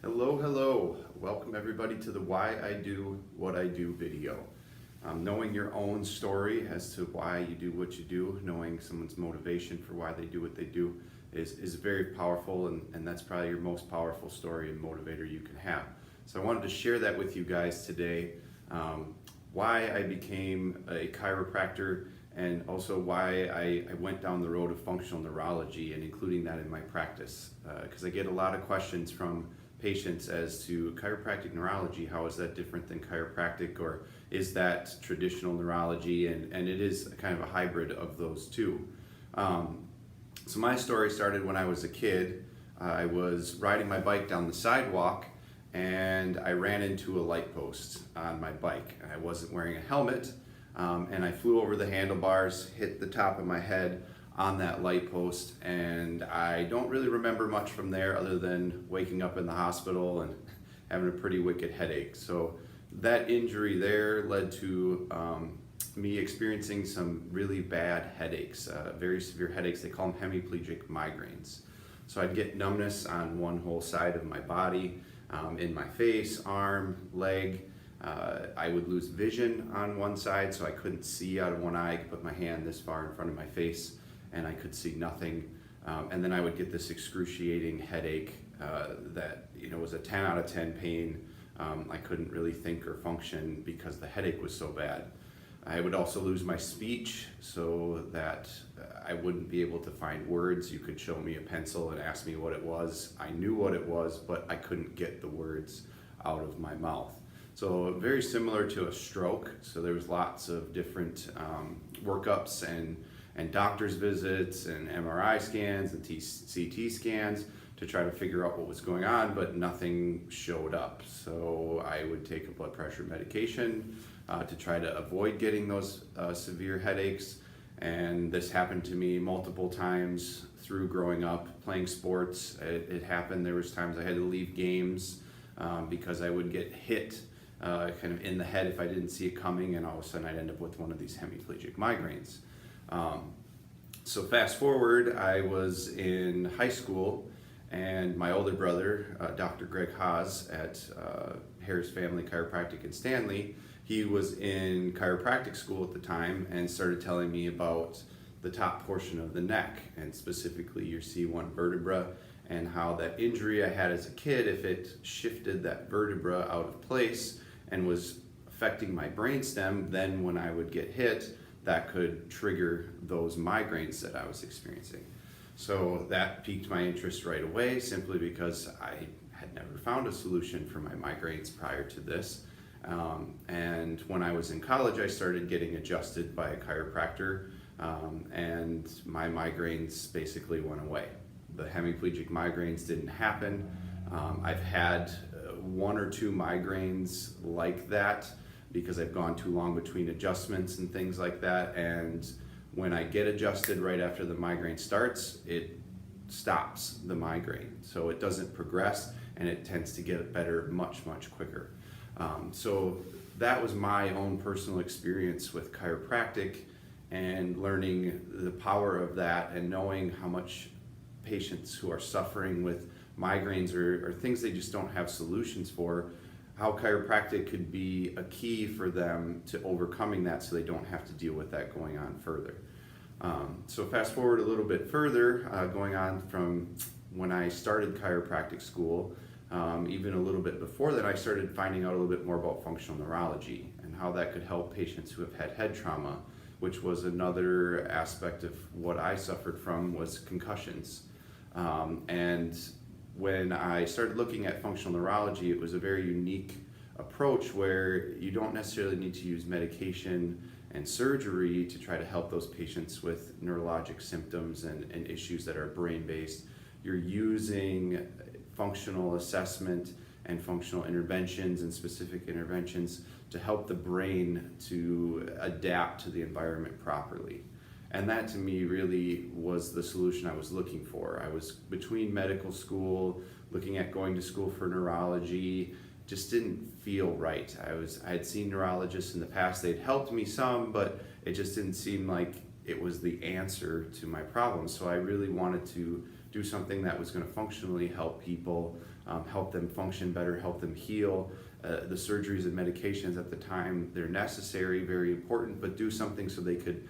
Hello. Welcome everybody to the Why I Do What I Do video. Knowing your own story as to why you do what you do, knowing someone's motivation for why they do what they do is very powerful, and that's probably your most powerful story and motivator you can have. So I wanted to share that with you guys today, why I became a chiropractor and also why I went down the road of functional neurology and including that in my practice. Because I get a lot of questions from patients as to chiropractic neurology, how is that different than chiropractic, or is that traditional neurology? And it is kind of a hybrid of those two. So my story started when I was a kid. I was riding my bike down the sidewalk and I ran into a light post on my bike. I wasn't wearing a helmet, and I flew over the handlebars, hit the top of my head on that light post, and I don't really remember much from there other than waking up in the hospital and having a pretty wicked headache. So that injury there led to me experiencing some really bad headaches, very severe headaches. They call them hemiplegic migraines. So I'd get numbness on one whole side of my body, in my face, arm, leg. I would lose vision on one side, so I couldn't see out of one eye. I could put my hand this far in front of my face and I could see nothing. And then I would get this excruciating headache that was a 10 out of 10 pain. I couldn't really think or function because the headache was so bad. I would also lose my speech so that I wouldn't be able to find words. You could show me a pencil and ask me what it was. I knew what it was, but I couldn't get the words out of my mouth. So very similar to a stroke. So there was lots of different workups and doctor's visits and MRI scans and CT scans to try to figure out what was going on, but nothing showed up. So I would take a blood pressure medication to try to avoid getting those severe headaches. And this happened to me multiple times through growing up, playing sports. It happened. There was times I had to leave games because I would get hit kind of in the head if I didn't see it coming, and all of a sudden I'd end up with one of these hemiplegic migraines. So fast forward, I was in high school, and my older brother, Dr. Greg Haas at Harris Family Chiropractic in Stanley, he was in chiropractic school at the time and started telling me about the top portion of the neck, and specifically your C1 vertebra, and how that injury I had as a kid, if it shifted that vertebra out of place and was affecting my brainstem, then when I would get hit, that could trigger those migraines that I was experiencing. So that piqued my interest right away, simply because I had never found a solution for my migraines prior to this. And when I was in college, I started getting adjusted by a chiropractor, and my migraines basically went away. The hemiplegic migraines didn't happen. I've had one or two migraines like that because I've gone too long between adjustments and things like that. And when I get adjusted right after the migraine starts, it stops the migraine. So it doesn't progress, and it tends to get better much quicker. So that was my own personal experience with chiropractic, and learning the power of that and knowing how much patients who are suffering with migraines or things they just don't have solutions for, how chiropractic could be a key for them to overcoming that so they don't have to deal with that going on further. So fast forward a little bit further, going on from when I started chiropractic school, even a little bit before that, I started finding out a little bit more about functional neurology and how that could help patients who have had head trauma, which was another aspect of what I suffered from, was concussions. And when I started looking at functional neurology, it was a very unique approach where you don't necessarily need to use medication and surgery to try to help those patients with neurologic symptoms and issues that are brain-based. You're using functional assessment and functional interventions and specific interventions to help the brain to adapt to the environment properly. And that to me really was the solution I was looking for. I was between medical school, looking at going to school for neurology, just didn't feel right. I had seen neurologists in the past, they'd helped me some, but it just didn't seem like it was the answer to my problem. So I really wanted to do something that was going to functionally help people, help them function better, help them heal. The surgeries and medications at the time, they're necessary, very important, but do something so they could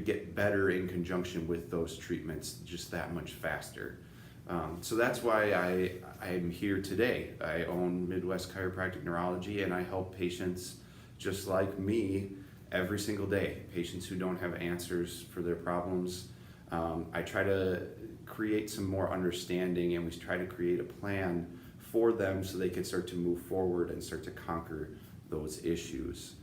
get better in conjunction with those treatments just that much faster. So that's why I'm here today. I own Midwest Chiropractic Neurology, and I help patients just like me every single day, patients who don't have answers for their problems. I try to create some more understanding, and we try to create a plan for them so they can start to move forward and start to conquer those issues.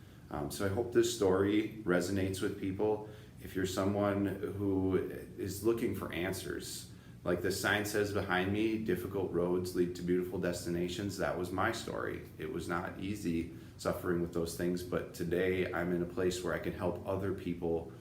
So I hope this story resonates with people. If you're someone who is looking for answers, like the sign says behind me, difficult roads lead to beautiful destinations, that was my story. It was not easy suffering with those things, but today I'm in a place where I can help other people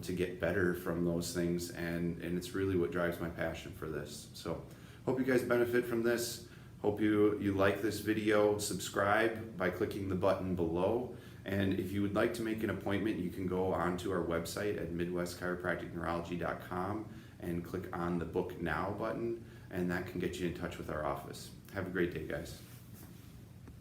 to get better from those things, and it's really what drives my passion for this. So hope you guys benefit from this. Hope you like this video. Subscribe by clicking the button below. And if you would like to make an appointment, you can go onto our website at midwestchiropracticneurology.com and click on the Book Now button, and that can get you in touch with our office. Have a great day, guys.